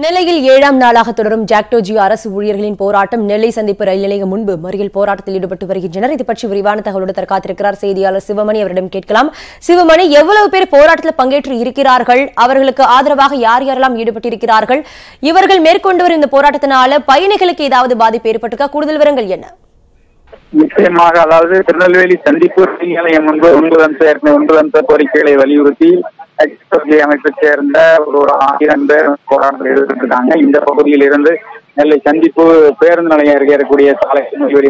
நெல்லையில் 7ஆம் நாளாக தொடரும் ஜாக்டோ-ஜியோ அரசு ஊழியர்களின் போராட்டம். நெல்லை சந்திப்பு ரயில் நிலையம் முன்பு மறியல் போராட்டத்தில் ஈடுபட்டு வருகின்றனர். இது பற்றி விரிவான தகவலோடு தற்காத்திருக்கிறார் செய்தியாளர் சிவமணி. அவரிடம் கேட்கலாம். சிவமணி, எவ்வளவு பேர் போராட்டத்தில் பங்கேற்று இருக்கிறார்கள்? அவர்களுக்கு ஆதரவாக யார் யாரெல்லாம் ஈடுபட்டிருக்கிறார்கள்? இவர்கள் மேற்கொண்டு வரும் இந்த போராட்டத்தினால பயணிகளுக்கு ஏதாவது பாதிப்பு ஏற்பட்டிருக்கா? கூடுதல் விவரங்கள் என்ன? நிச்சயமாக, அதாவது திருநெல்வேலி சந்திப்பு ரயில் நிலையம் முன்பு 9 அம்ச கோரிக்கைகளை வலியுறுத்தி அமைப்பைச் சேர்ந்த ஒரு 1000 பேர் போராட்டத்தில் ஈடுபட்டிருக்காங்க. இந்த பகுதியில் இருந்து நெல்லை சந்திப்பு பேருந்து நிலையம் அருகே இருக்கக்கூடிய சாலை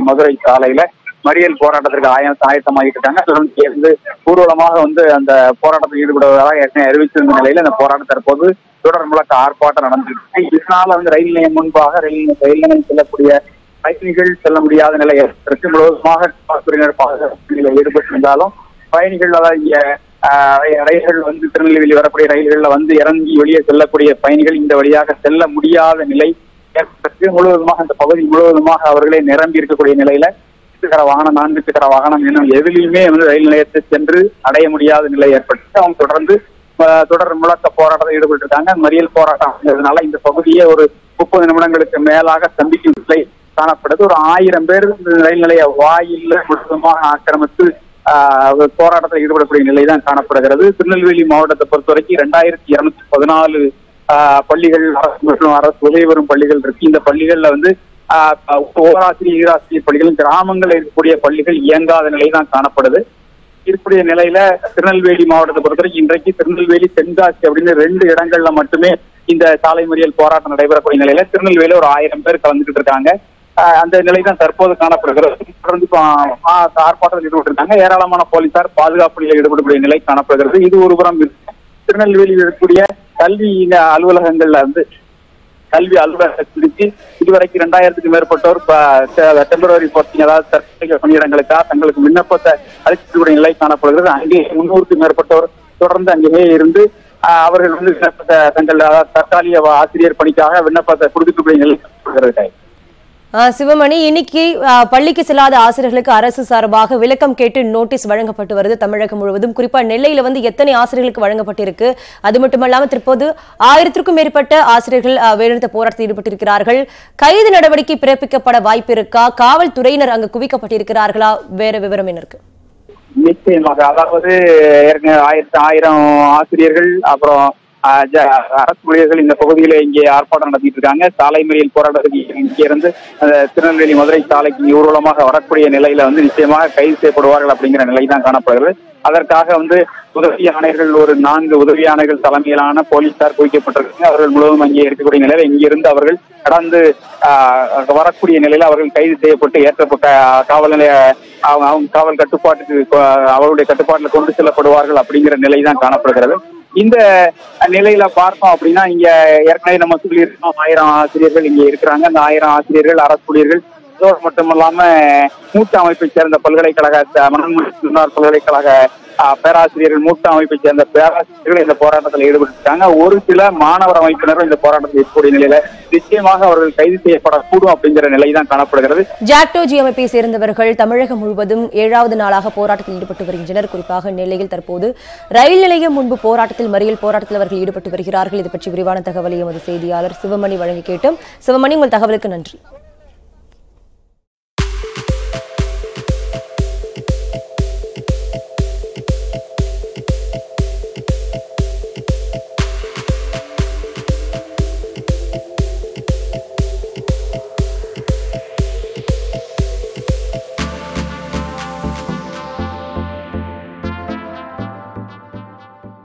மதுரை சாலையில மறியல் போராட்டத்திற்கு ஆயத்தமாகிட்டு இருக்காங்க. இருந்து ஊர்வலமாக அந்த போராட்டத்தில் ஈடுபடுவதாக ஏற்கனவே அறிவித்திருந்த நிலையில இந்த போராட்டம் தற்போது தொடர் முழக்க ஆர்ப்பாட்டம் நடந்திருக்கு. இதனால ரயில் நிலையம் முன்பாக ரயில் நிலையம் செல்லக்கூடிய பயணிகள் செல்ல முடியாத நிலை ஏற்பட்டிருக்கு. முழுவதுமாக காவல்துறையினர் பாதுகாப்பில் ஈடுபட்டிருந்தாலும் பயணிகள் ரயில்கள் திருநெல்வேலி வரக்கூடிய ரயில்கள்ல இறங்கி வெளியே செல்லக்கூடிய பயணிகள் இந்த வழியாக செல்ல முடியாத நிலை ஏற்பட்டு முழுவதுமாக இந்த பகுதி முழுவதுமாக அவர்களே நிரம்பி இருக்கக்கூடிய நிலையில சக்கர வாகனம் 4 சக்கர வாகனம் இன்னும் எதிலையுமே ரயில் நிலையத்தை சென்று அடைய முடியாத நிலை ஏற்பட்டு அவங்க தொடர் முழக்க போராட்டத்தில் ஈடுபட்டு இருக்காங்க. மறியல் போராட்டம் இந்த பகுதியே ஒரு 30 நிமிடங்களுக்கு மேலாக சந்திக்கும் நிலை காணப்படுது. ஒரு 1000 பேர் ரயில் நிலைய வாயில முழுவதுமாக ஆக்கிரமித்து போராட்டத்தில் ஈடுபடக்கூடிய நிலைதான் காணப்படுகிறது. திருநெல்வேலி மாவட்டத்தை பொறுத்தவரைக்கும் 2214 பள்ளிகள் மற்றும் அரசு உதவி வரும் பள்ளிகள் இருக்கு. இந்த பள்ளிகள்ல ஓராசிரியர் ஈராசிரியர் பள்ளிகள், கிராமங்கள் இருக்கக்கூடிய பள்ளிகள் இயங்காத நிலை தான் காணப்படுது. இருக்கக்கூடிய நிலையில திருநெல்வேலி மாவட்டத்தை பொறுத்தவரைக்கும் இன்றைக்கு திருநெல்வேலி தென்காசி அப்படின்னு 2 இடங்கள்ல மட்டுமே இந்த சாலை மறியல் போராட்டம் நடைபெறக்கூடிய நிலையில திருநெல்வேலியில ஒரு 1000 பேர் கலந்துகிட்டு இருக்காங்க. அந்த நிலை தான் தற்போது காணப்படுகிறது. தொடர்ந்து ஆர்ப்பாட்டத்தில் ஈடுபட்டிருக்காங்க. ஏராளமான போலீசார் பாதுகாப்பு ஈடுபடக்கூடிய நிலை காணப்படுகிறது. இது ஒருபுறம் திருநெல்வேலியில் இருக்கக்கூடிய கல்வி அலுவலகங்கள்ல கல்வி அலுவலகத்திற்கு இதுவரைக்கும் 2000க்கும் மேற்பட்டோர் டெம்பரரி போஸ்டிங், அதாவது தற்காலிக பணியிடங்களுக்காக தங்களுக்கு விண்ணப்பத்தை அளிக்கக்கூடிய நிலை காணப்படுகிறது. அங்கே 300க்கும் மேற்பட்டோர் தொடர்ந்து அங்கேயே இருந்து அவர்கள் தங்கள் தற்காலிக ஆசிரியர் பணிக்காக விண்ணப்பத்தை கொடுக்கக்கூடிய நிலை காணப்படுகிறது. சிவமணி, இன்னைக்கு பள்ளிக்கு செல்லாத ஆசிரியர்களுக்கு அரசு சார்பாக விளக்கம் கேட்டு நோட்டீஸ் வழங்கப்பட்டு வருது தமிழகம் முழுவதும். குறிப்பா நெல்லையில எத்தனை ஆசிரியர்களுக்கு வழங்கப்பட்டிருக்கு? அது மட்டுமல்லாம தற்போது 1000க்கும் மேற்பட்ட ஆசிரியர்கள் வேலைநிறுத்த போராட்டத்தில் ஈடுபட்டிருக்கிறார்கள். கைது நடவடிக்கை பிறப்பிக்கப்பட வாய்ப்பு இருக்கா? காவல்துறையினர் அங்கு குவிக்கப்பட்டிருக்கிறார்களா? வேற விவரம் என்ன இருக்கு? நிச்சயமாக, அதாவது 1000 ஆசிரியர்கள் அப்புறம் அரசு ஊழியர்கள் இந்த பகுதியில இங்கே ஆர்ப்பாட்டம் நடத்திட்டு இருக்காங்க. சாலை மறியல் போராட்டத்துக்கு இங்கே இருந்து திருநெல்வேலி மதுரை சாலைக்கு ஊர்வலமாக வரக்கூடிய நிலையில நிச்சயமாக கைது செய்யப்படுவார்கள் அப்படிங்கிற நிலை தான் காணப்படுகிறது. அதற்காக உதவி ஆணையர்கள் ஒரு 4 உதவி ஆணையர்கள் தலைமையிலான போலீசார் குவிக்கப்பட்டிருக்காங்க. அவர்கள் முழுவதும் அங்கே இருக்கக்கூடிய நிலையில இங்கிருந்து அவர்கள் கடந்து வரக்கூடிய நிலையில அவர்கள் கைது செய்யப்பட்டு ஏற்றப்பட்ட காவல் நிலைய காவல் கட்டுப்பாட்டுக்கு அவருடைய கட்டுப்பாட்டில் கொண்டு செல்லப்படுவார்கள் அப்படிங்கிற நிலை தான் காணப்படுகிறது. இந்த நிலையில பார்த்தோம் அப்படின்னா இங்க ஏற்கனவே நம்ம சொல்லியிருக்கோம் 1000 ஆசிரியர்கள் இங்க இருக்கிறாங்க. அந்த 1000 ஆசிரியர்கள் அரசு ஊழியர்கள் இதோடு மட்டுமல்லாம மூத்த அமைப்பை சேர்ந்த பல்கலைக்கழக பல்கலைக்கழக பேராசிரியர்கள், மூத்த அமைப்பை சேர்ந்த பேராசிரியர்கள் இந்த போராட்டத்தில் ஈடுபட்டிருக்காங்க. ஒரு சில மாணவர் அமைப்பினரும் இந்த போராட்டத்தில் இருக்கக்கூடிய நிலையில நிச்சயமாக அவர்கள் கைது செய்யப்படக்கூடும் அப்படிங்கிற நிலை தான் காணப்படுகிறது. ஜாக்டோ-ஜியோ அமைப்பை சேர்ந்தவர்கள் தமிழகம் முழுவதும் 7வது நாளாக போராட்டத்தில் ஈடுபட்டு வருகின்றனர். குறிப்பாக நெல்லையில் தற்போது ரயில் நிலையம் முன்பு மறியல் போராட்டத்தில் அவர்கள் ஈடுபட்டு வருகிறார்கள். இது பற்றி விரிவான தகவலை எமது செய்தியாளர் சிவமணி வழங்கி கேட்டோம். சிவமணி, உங்கள் தகவலுக்கு நன்றி.